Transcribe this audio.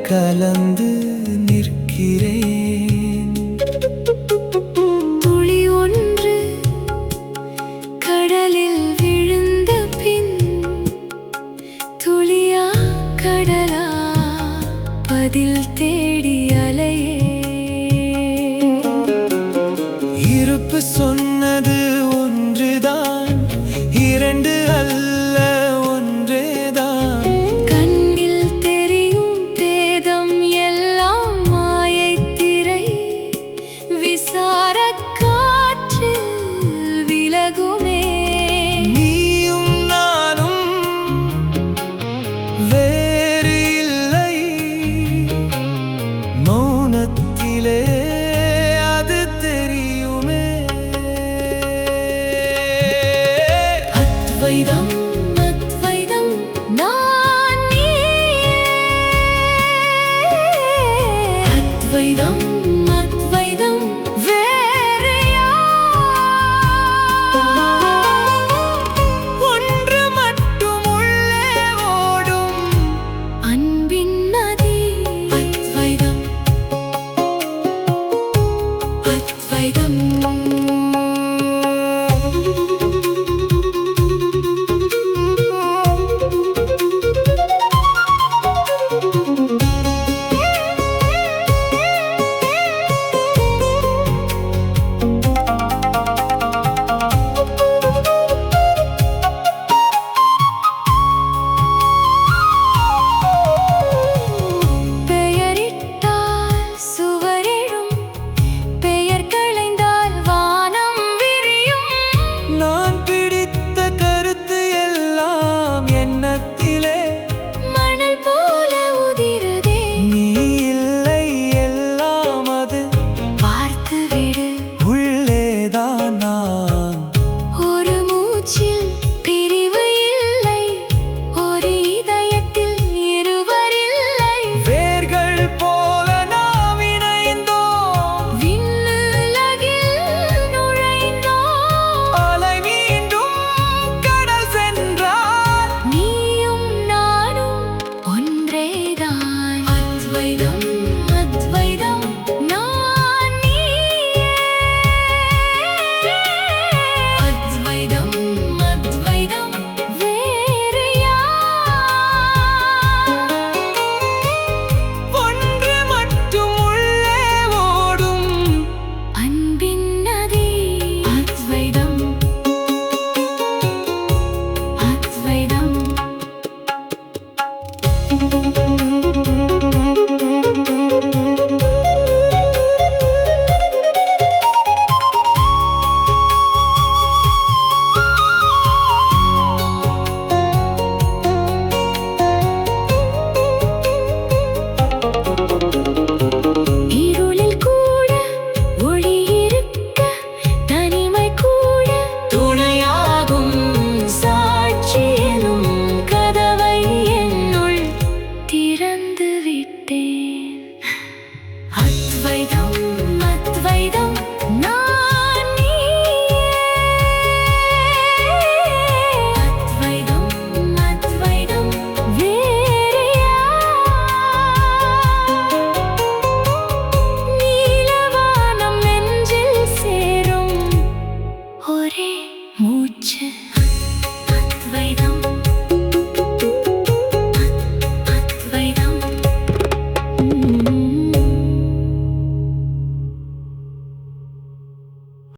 கலந்து நிற்கிறேன். துளி ஒன்று கடலில் விழுந்த பின் துளியா கடலா பதில் தேடி அலையே. இருப்பு சொன்னது ஒன்றுதான், இரண்டு அல்ல ஒன்றேதான். கண்ணில் தெரியும் பேதம் எல்லாம் மாயைத் திரை. விசாரக் காற்றில் விலகுமே. நீயும் நானும் வேறு இல்லை, மௌனத்திலே அது தெரியுமே. அத்வைதம் அத்வைதம் நான் நீயே. அத்வைதம் அத்வைதம் வேறு யார்? ஒன்று மட்டும் உள்ளே ஓடும் அன்பின் நதி. அத்வைதம் அத்வைதம். பெயரிட்டால் சுவரெழும், பெயர் களைந்தால் வானம் விரியும். நான் பிடித்த கருத்து எல்லாம் எண்ணத்திலே, மணல் போல உதிருதே. நீ இல்லை எல்லாம் அது பார்த்து விடு. உள்ளேதான் நான். ஒரு மூச்சில் பிரிவு இல்லை, ஒரு இதயத்தில் இருவர் இல்லை. வேர்கள் போல நாம் இணைந்தோம், விண்ணுலகில் நுழைந்தோம். அலை மீண்டும் கடல் சென்றார். நீயும் நானும் ஒன்றேதான். அத்வைதம் அத்வைதம் நான் நீயே. அத்வைதம் அத்வைதம் வேறு யார்? ஒன்று மட்டும் உள்ளே ஓடும் அன்பின் நதி. அத்வைதம் அத்வைதம். இருளில் கூட ஒளி இருக்க, தனிமை கூட துணையாகும். சாட்சி எனும் கதவை என்னுள் திறந்து விட்டேன்.